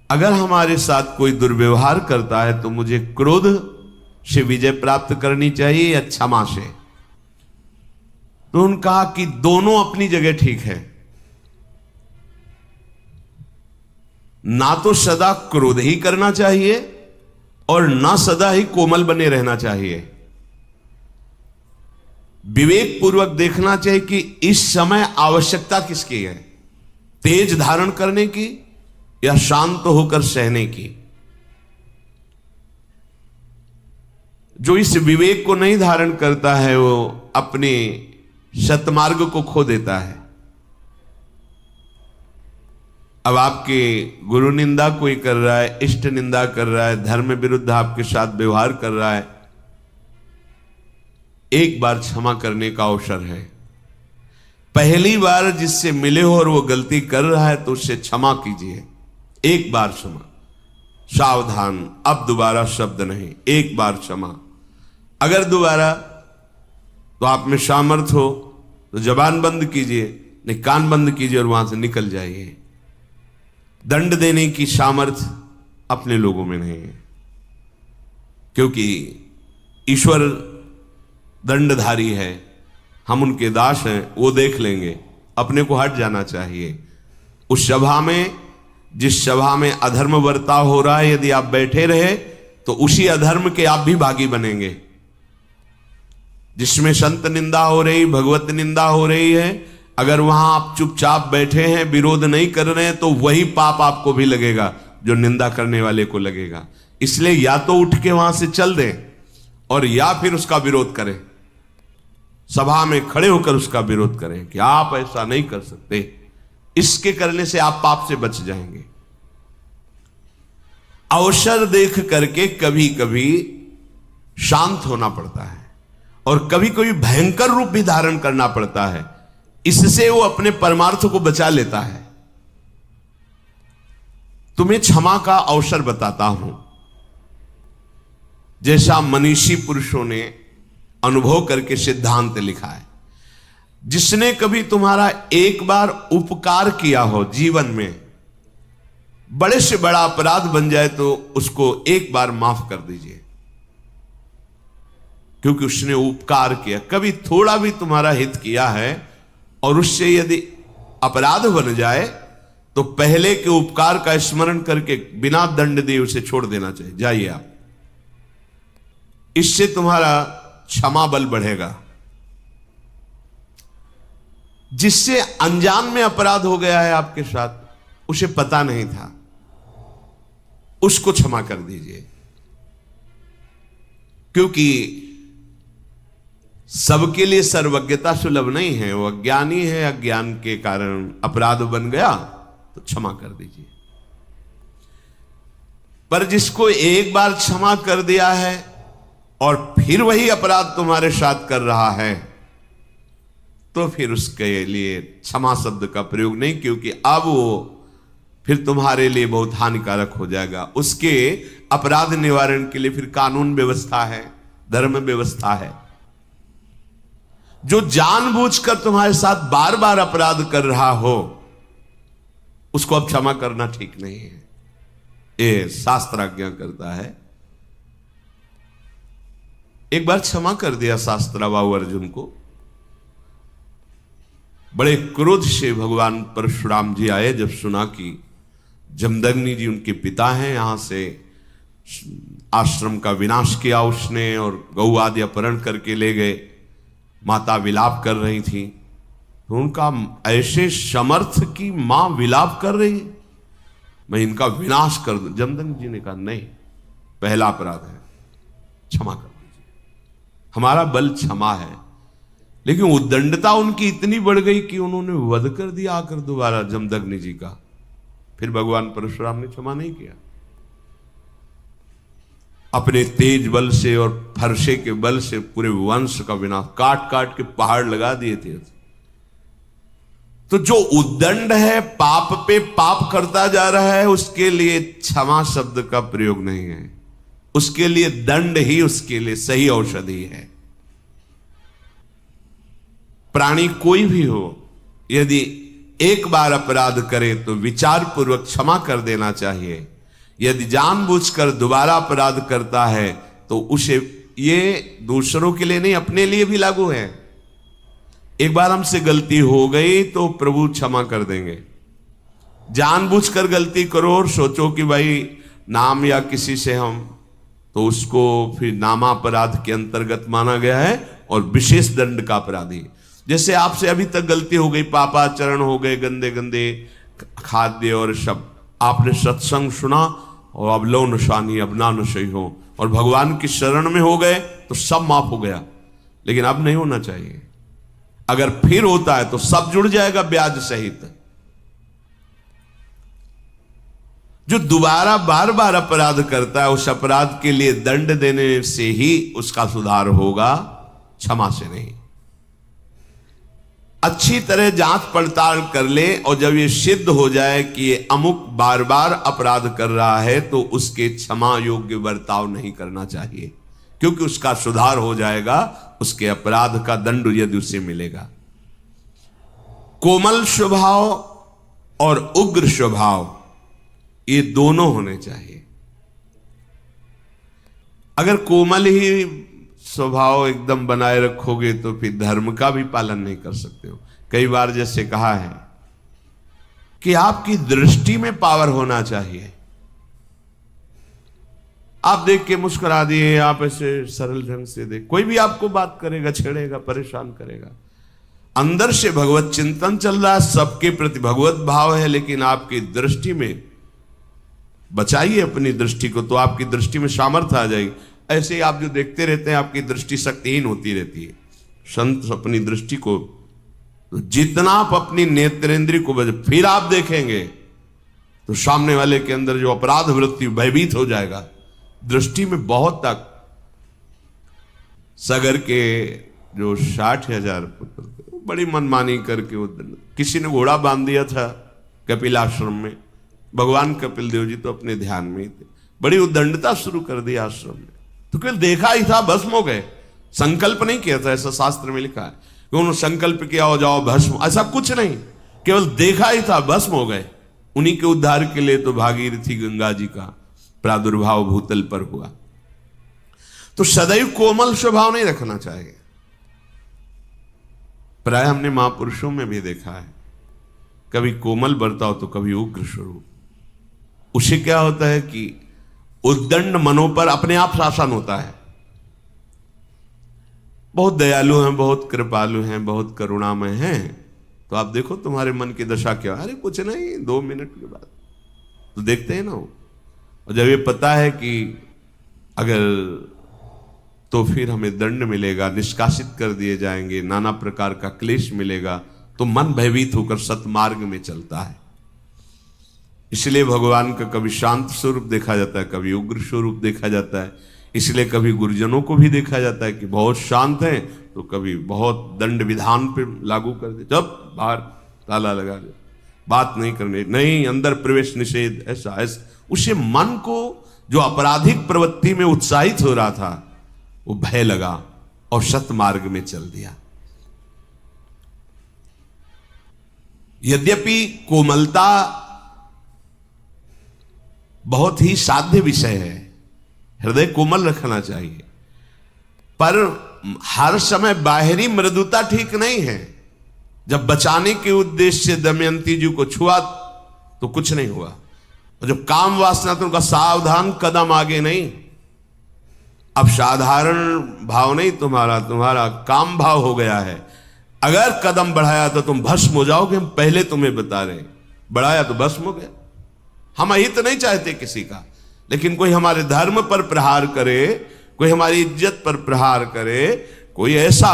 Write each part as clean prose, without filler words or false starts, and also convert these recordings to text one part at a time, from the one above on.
अगर हमारे साथ कोई दुर्व्यवहार करता है तो मुझे क्रोध से विजय प्राप्त करनी चाहिए या क्षमा से? तो उन्होंने कहा कि दोनों अपनी जगह ठीक है। ना तो सदा क्रोध ही करना चाहिए और ना सदा ही कोमल बने रहना चाहिए। विवेक पूर्वक देखना चाहिए कि इस समय आवश्यकता किसकी है, तेज धारण करने की या शांत होकर सहने की। जो इस विवेक को नहीं धारण करता है वो अपने सतमार्ग को खो देता है। अब आपके गुरु निंदा कोई कर रहा है, इष्ट निंदा कर रहा है, धर्म विरुद्ध आपके साथ व्यवहार कर रहा है, एक बार क्षमा करने का अवसर है। पहली बार जिससे मिले हो और वो गलती कर रहा है तो उससे क्षमा कीजिए। एक बार क्षमा, सावधान, अब दोबारा शब्द नहीं, एक बार क्षमा। अगर दोबारा तो आप में सामर्थ्य हो तो जबान बंद कीजिए, नहीं कान बंद कीजिए और वहां से निकल जाइए। दंड देने की सामर्थ्य अपने लोगों में नहीं है, क्योंकि ईश्वर दंडधारी है, हम उनके दास हैं, वो देख लेंगे। अपने को हट जाना चाहिए। उस सभा में, जिस सभा में अधर्म बर्ताव हो रहा है, यदि आप बैठे रहे तो उसी अधर्म के आप भी भागी बनेंगे। जिसमें संत निंदा हो रही, भगवत निंदा हो रही है, अगर वहां आप चुपचाप बैठे हैं, विरोध नहीं कर रहे हैं, तो वही पाप आपको भी लगेगा जो निंदा करने वाले को लगेगा। इसलिए या तो उठ के वहां से चल दें और या फिर उसका विरोध करें, सभा में खड़े होकर उसका विरोध करें कि आप ऐसा नहीं कर सकते। इसके करने से आप पाप से बच जाएंगे। अवसर देख करके कभी कभी शांत होना पड़ता है और कभी कभी भयंकर रूप भी धारण करना पड़ता है। इससे वो अपने परमार्थ को बचा लेता है। तुम्हें क्षमा का अवसर बताता हूं, जैसा मनीषी पुरुषों ने अनुभव करके सिद्धांत लिखा है। जिसने कभी तुम्हारा एक बार उपकार किया हो जीवन में, बड़े से बड़ा अपराध बन जाए तो उसको एक बार माफ कर दीजिए, क्योंकि उसने उपकार किया। कभी थोड़ा भी तुम्हारा हित किया है और उससे यदि अपराध बन जाए तो पहले के उपकार का स्मरण करके बिना दंड दिए उसे छोड़ देना चाहिए। जाइए आप, इससे तुम्हारा क्षमा बल बढ़ेगा। जिससे अनजान में अपराध हो गया है आपके साथ, उसे पता नहीं था, उसको क्षमा कर दीजिए। क्योंकि सबके लिए सर्वज्ञता सुलभ नहीं है। वो अज्ञानी है, अज्ञान के कारण अपराध बन गया तो क्षमा कर दीजिए। पर जिसको एक बार क्षमा कर दिया है और फिर वही अपराध तुम्हारे साथ कर रहा है, तो फिर उसके लिए क्षमा शब्द का प्रयोग नहीं, क्योंकि अब वो फिर तुम्हारे लिए बहुत हानिकारक हो जाएगा। उसके अपराध निवारण के लिए फिर कानून व्यवस्था है, धर्म व्यवस्था है। जो जानबूझकर तुम्हारे साथ बार बार अपराध कर रहा हो, उसको अब क्षमा करना ठीक नहीं है। ये शास्त्र आज्ञा करता है। एक बार क्षमा कर दिया शास्त्राबाहु अर्जुन को। बड़े क्रोध से भगवान परशुराम जी आए जब सुना कि जमदग्नि जी उनके पिता हैं, यहां से आश्रम का विनाश किया उसने और गौ आदि अपहरण करके ले गए। माता विलाप कर रही थी, तो उनका ऐसे समर्थ की मां विलाप कर रही, मैं इनका विनाश कर दूं। जमदग्नि जी ने कहा नहीं, पहला अपराध है, क्षमा कर दीजिए। हमारा बल क्षमा है। लेकिन उद्दंडता उनकी इतनी बढ़ गई कि उन्होंने वध कर दिया आकर दोबारा जमदग्नि जी का। फिर भगवान परशुराम ने क्षमा नहीं किया। अपने तेज बल से और फरसे के बल से पूरे वंश का विनाश, काट काट के पहाड़ लगा दिए थे। तो जो उद्दंड है, पाप पे पाप करता जा रहा है, उसके लिए क्षमा शब्द का प्रयोग नहीं है। उसके लिए दंड ही उसके लिए सही औषधि है। प्राणी कोई भी हो, यदि एक बार अपराध करे तो विचार पूर्वक क्षमा कर देना चाहिए। यदि जानबूझकर दोबारा अपराध करता है तो उसे, ये दूसरों के लिए नहीं अपने लिए भी लागू है। एक बार हमसे गलती हो गई तो प्रभु क्षमा कर देंगे। जानबूझकर गलती करो और सोचो कि भाई नाम या किसी से हम, तो उसको फिर नामापराध के अंतर्गत माना गया है और विशेष दंड का अपराधी। जैसे आपसे अभी तक गलती हो गई, पापाचरण हो गए, गंदे गंदे खाद्य और शब्द, आपने सत्संग सुना और अब लो नशानी अब ना नशई हो और भगवान की शरण में हो गए तो सब माफ हो गया, लेकिन अब नहीं होना चाहिए। अगर फिर होता है तो सब जुड़ जाएगा ब्याज सहित। जो दोबारा बार बार अपराध करता है उस अपराध के लिए दंड देने से ही उसका सुधार होगा, क्षमा से नहीं। अच्छी तरह जांच पड़ताल कर ले और जब ये सिद्ध हो जाए कि ये अमुक बार बार अपराध कर रहा है तो उसके क्षमा योग्य बर्ताव नहीं करना चाहिए, क्योंकि उसका सुधार हो जाएगा, उसके अपराध का दंड यदि उसे मिलेगा। कोमल स्वभाव और उग्र स्वभाव ये दोनों होने चाहिए। अगर कोमल ही स्वभाव एकदम बनाए रखोगे तो फिर धर्म का भी पालन नहीं कर सकते हो। कई बार जैसे कहा है कि आपकी दृष्टि में पावर होना चाहिए। आप देख के मुस्कुरा दिए, आप ऐसे सरल ढंग से देख, कोई भी आपको बात करेगा, छेड़ेगा, परेशान करेगा। अंदर से भगवत चिंतन चल रहा है, सबके प्रति भगवत भाव है, लेकिन आपकी दृष्टि में बचाइए अपनी दृष्टि को, तो आपकी दृष्टि में सामर्थ्य आ जाएगी। ऐसे ही आप जो देखते रहते हैं आपकी दृष्टि शक्तिहीन होती रहती है। संत अपनी दृष्टि को, जितना आप अपनी नेत्रेंद्रिय को फिर आप देखेंगे तो सामने वाले के अंदर जो अपराध वृत्ति भयभीत हो जाएगा। दृष्टि में बहुत तक सगर के जो 60,000 पुत्र बड़ी मनमानी करके वो किसी ने घोड़ा बांध दिया था कपिल आश्रम में। भगवान कपिल देव जी तो अपने ध्यान में ही थे, बड़ी उद्दंडता शुरू कर दी आश्रम में। तो केवल देखा ही था, भस्म हो गए। संकल्प नहीं किया था, ऐसा शास्त्र में लिखा है कि उन्होंने संकल्प किया हो जाओ भस्म, ऐसा कुछ नहीं, केवल देखा ही था, भस्म हो गए। उन्हीं के उद्धार के लिए तो भागीरथी गंगा जी का प्रादुर्भाव भूतल पर हुआ। तो सदैव कोमल स्वभाव नहीं रखना चाहिए। प्राय हमने महापुरुषों में भी देखा है, कभी कोमल बर्ताव तो कभी उग्र स्वरूप। उसे क्या होता है कि उद्दंड मनों पर अपने आप शासन होता है। बहुत दयालु हैं, बहुत कृपालु हैं, बहुत करुणामय हैं, तो आप देखो तुम्हारे मन की दशा क्या। अरे कुछ नहीं, 2 मिनट के बाद तो देखते हैं ना। और जब ये पता है कि अगर तो फिर हमें दंड मिलेगा, निष्कासित कर दिए जाएंगे, नाना प्रकार का क्लेश मिलेगा, तो मन भयभीत होकर सतमार्ग में चलता है। इसलिए भगवान का कभी शांत स्वरूप देखा जाता है, कभी उग्र स्वरूप देखा जाता है। इसलिए कभी गुरुजनों को भी देखा जाता है कि बहुत शांत हैं, तो कभी बहुत दंड विधान पे लागू कर दे, जब बाहर ताला लगा दे, बात नहीं करने, नहीं अंदर प्रवेश निषेध, ऐसा ऐसा। उसे मन को जो आपराधिक प्रवृत्ति में उत्साहित हो रहा था वो भय लगा और सतमार्ग में चल दिया। यद्यपि कोमलता बहुत ही साध्य विषय है, हृदय कोमल रखना चाहिए, पर हर समय बाहरी मृदुता ठीक नहीं है। जब बचाने के उद्देश्य से दमयंती जी को छुआ तो कुछ नहीं हुआ, और जब काम वासना तो उनका सावधान कदम आगे नहीं। अब साधारण भाव नहीं तुम्हारा काम भाव हो गया है। अगर कदम बढ़ाया तो तुम भस्म हो जाओगे, हम पहले तुम्हें बता रहे हैं। बढ़ाया तो भस्म हो गया। हम हित नहीं चाहते किसी का, लेकिन कोई हमारे धर्म पर प्रहार करे, कोई हमारी इज्जत पर प्रहार करे, कोई ऐसा,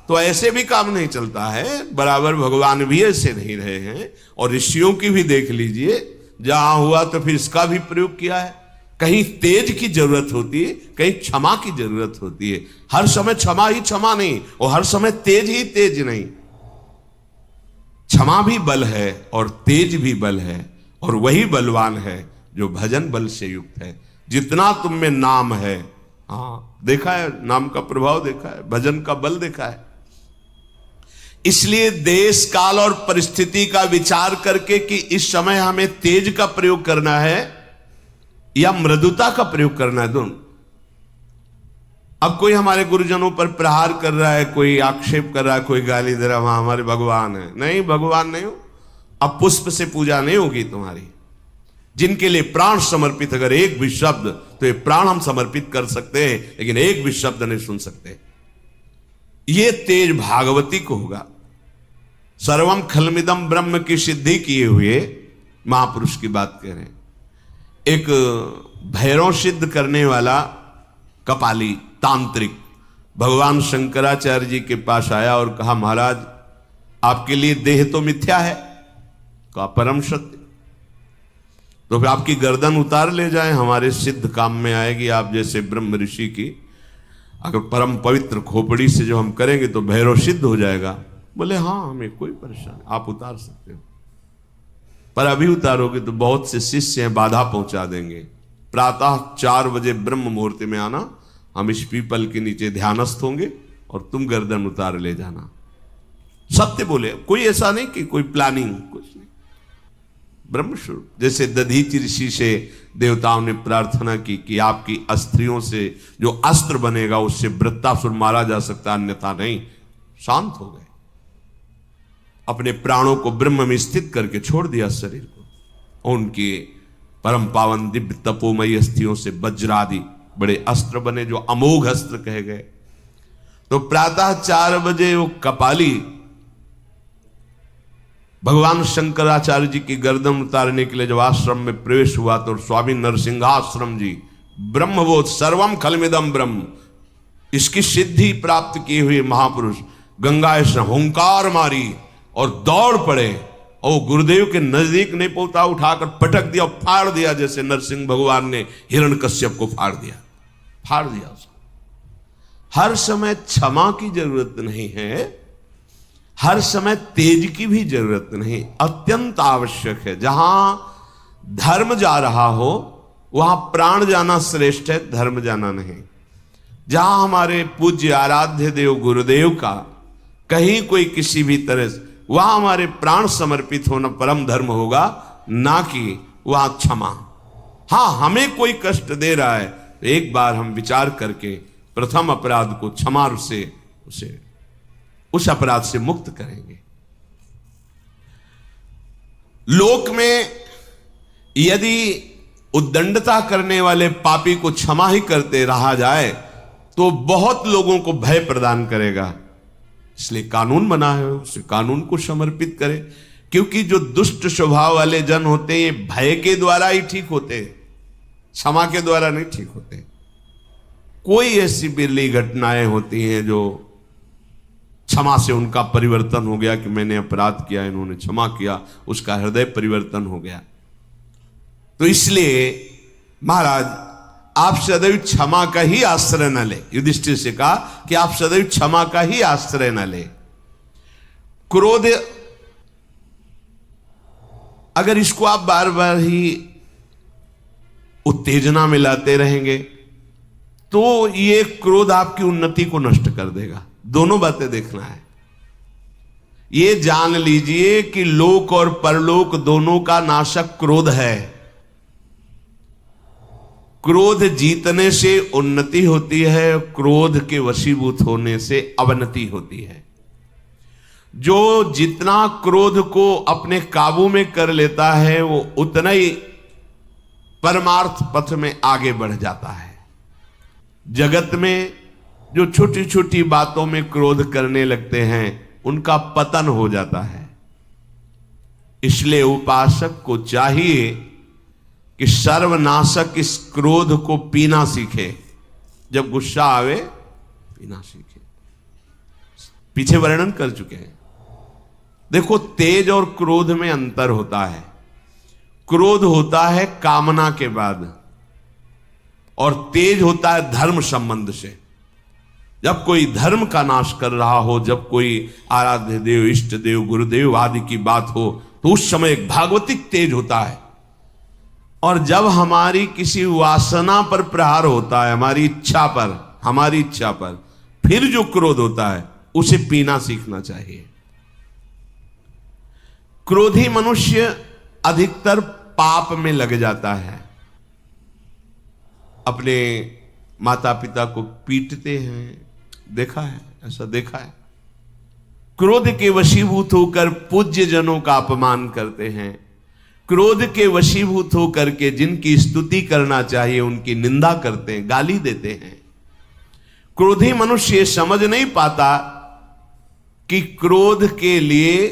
तो ऐसे भी काम नहीं चलता है। बराबर भगवान भी ऐसे नहीं रहे हैं, और ऋषियों की भी देख लीजिए, जहां हुआ तो फिर इसका भी प्रयोग किया है। कहीं तेज की जरूरत होती है, कहीं क्षमा की जरूरत होती है। हर समय क्षमा ही क्षमा नहीं, और हर समय तेज ही तेज नहीं। क्षमा भी बल है और तेज भी बल है, और वही बलवान है जो भजन बल से युक्त है। जितना तुम में नाम है, हाँ देखा है, नाम का प्रभाव देखा है, भजन का बल देखा है। इसलिए देश काल और परिस्थिति का विचार करके कि इस समय हमें तेज का प्रयोग करना है, या मृदुता का प्रयोग करना है दोनों। अब कोई हमारे गुरुजनों पर प्रहार कर रहा है, कोई आक्षेप कर रहा है, कोई गाली दे रहा है, वहां हमारे भगवान है, नहीं भगवान नहीं हो। अब पुष्प से पूजा नहीं होगी तुम्हारी। जिनके लिए प्राण समर्पित, अगर एक भी शब्द, तो ये प्राण हम समर्पित कर सकते हैं, लेकिन एक भी शब्द नहीं सुन सकते। ये तेज भागवती को होगा। सर्वम खलमिदम ब्रह्म की सिद्धि किए हुए महापुरुष की बात कह रहे हैं। एक भैरव सिद्ध करने वाला कपाली तांत्रिक भगवान शंकराचार्य जी के पास आया और कहा, महाराज आपके लिए देह तो मिथ्या है, कहा परम सत्य। तो फिर आपकी गर्दन उतार ले जाए, हमारे सिद्ध काम में आएगी। आप जैसे ब्रह्म ऋषि की अगर परम पवित्र खोपड़ी से जो हम करेंगे तो भैरव सिद्ध हो जाएगा। बोले हाँ, हमें कोई परेशानी, आप उतार सकते हो, पर अभी उतारोगे तो बहुत से शिष्य हैं, बाधा पहुंचा देंगे। प्रातः 4 बजे ब्रह्म मुहूर्त में आना, हम इस पीपल के नीचे ध्यानस्थ होंगे और तुम गर्दन उतार ले जाना। सत्य बोले, कोई ऐसा नहीं कि कोई प्लानिंग, कुछ नहीं, ब्रह्मस्वरूप। जैसे दधीचि ऋषि से देवताओं ने प्रार्थना की कि आपकी अस्त्रियों से जो अस्त्र बनेगा उससे वृत्तासुर मारा जा सकता, अन्यथा नहीं। शांत हो गए, अपने प्राणों को ब्रह्म में स्थित करके छोड़ दिया शरीर को। उनके परम पावन दिव्य तपोमयी अस्थियों से वज्रादि बड़े अस्त्र बने, जो अमोघ अस्त्र कहे गए। तो प्रातः 4 बजे वो कपाली भगवान शंकराचार्य जी की गर्दन उतारने के लिए जब आश्रम में प्रवेश हुआ तो स्वामी नरसिंहाश्रम जी ब्रह्मबोध सर्वम खलमिदम ब्रह्म, इसकी सिद्धि प्राप्त किए हुए महापुरुष गंगा से हुंकार मारी और दौड़ पड़े, और गुरुदेव के नजदीक नहीं पहुंचा, उठाकर पटक दिया, फाड़ दिया, जैसे नरसिंह भगवान ने हिरण्यकश्यप को फाड़ दिया उसको। हर समय क्षमा की जरूरत नहीं है, हर समय तेज की भी जरूरत नहीं, अत्यंत आवश्यक है। जहां धर्म जा रहा हो वहां प्राण जाना श्रेष्ठ है, धर्म जाना नहीं। जहां हमारे पूज्य आराध्य देव गुरुदेव का कहीं कोई किसी भी तरह से, वहां हमारे प्राण समर्पित होना परम धर्म होगा, ना कि वहां क्षमा। हां, हमें कोई कष्ट दे रहा है तो एक बार हम विचार करके प्रथम अपराध को क्षमा से उसे उस अपराध से मुक्त करेंगे। लोक में यदि उद्दंडता करने वाले पापी को क्षमा ही करते रहा जाए तो बहुत लोगों को भय प्रदान करेगा। इसलिए कानून बना है, उसे कानून को समर्पित करें, क्योंकि जो दुष्ट स्वभाव वाले जन होते हैं ये भय के द्वारा ही ठीक होते हैं, क्षमा के द्वारा नहीं ठीक होते। कोई ऐसी बिरली घटनाएं होती हैं जो क्षमा से उनका परिवर्तन हो गया कि मैंने अपराध किया, इन्होंने क्षमा किया, उसका हृदय परिवर्तन हो गया। तो इसलिए महाराज आप सदैव क्षमा का ही आश्रय न ले। युधिष्ठिर से कहा कि आप सदैव क्षमा का ही आश्रय न ले। क्रोध, अगर इसको आप बार बार ही उत्तेजना में लाते रहेंगे तो ये क्रोध आपकी उन्नति को नष्ट कर देगा। दोनों बातें देखना है। ये जान लीजिए कि लोक और परलोक दोनों का नाशक क्रोध है। क्रोध जीतने से उन्नति होती है, क्रोध के वशीभूत होने से अवनति होती है। जो जितना क्रोध को अपने काबू में कर लेता है वो उतना ही परमार्थ पथ में आगे बढ़ जाता है। जगत में जो छोटी छोटी बातों में क्रोध करने लगते हैं उनका पतन हो जाता है। इसलिए उपासक को चाहिए कि सर्वनाशक इस क्रोध को पीना सीखे। जब गुस्सा आवे पीना सीखे। पीछे वर्णन कर चुके हैं। देखो, तेज और क्रोध में अंतर होता है। क्रोध होता है कामना के बाद और तेज होता है धर्म संबंध से। जब कोई धर्म का नाश कर रहा हो, जब कोई आराध्य देव, इष्ट देव, गुरुदेव आदि की बात हो तो उस समय एक भागवतिक तेज होता है। और जब हमारी किसी वासना पर प्रहार होता है, हमारी इच्छा पर फिर जो क्रोध होता है उसे पीना सीखना चाहिए। क्रोधी मनुष्य अधिकतर पाप में लग जाता है। अपने माता पिता को पीटते हैं, देखा है, ऐसा देखा है। क्रोध के वशीभूत होकर पूज्य जनों का अपमान करते हैं, क्रोध के वशीभूत होकर के जिनकी स्तुति करना चाहिए उनकी निंदा करते हैं, गाली देते हैं। क्रोधी मनुष्य ये समझ नहीं पाता कि क्रोध के लिए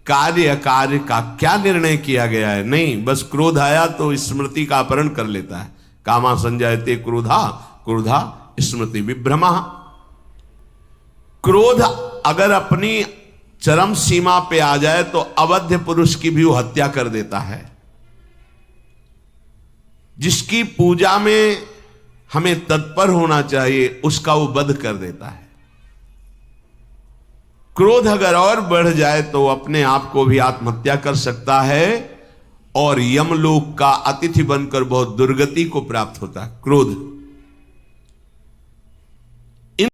कार्य अकार्य का क्या निर्णय किया गया है। नहीं, बस क्रोध आया तो स्मृति का अपहरण कर लेता है। कामा संजायते क्रोधा, क्रोधा स्मृति विभ्रमा। क्रोध अगर अपनी चरम सीमा पे आ जाए तो अवध्य पुरुष की भी वो हत्या कर देता है। जिसकी पूजा में हमें तत्पर होना चाहिए उसका वो वध कर देता है। क्रोध अगर और बढ़ जाए तो अपने आप को भी आत्महत्या कर सकता है और यमलोक का अतिथि बनकर बहुत दुर्गति को प्राप्त होता है क्रोध।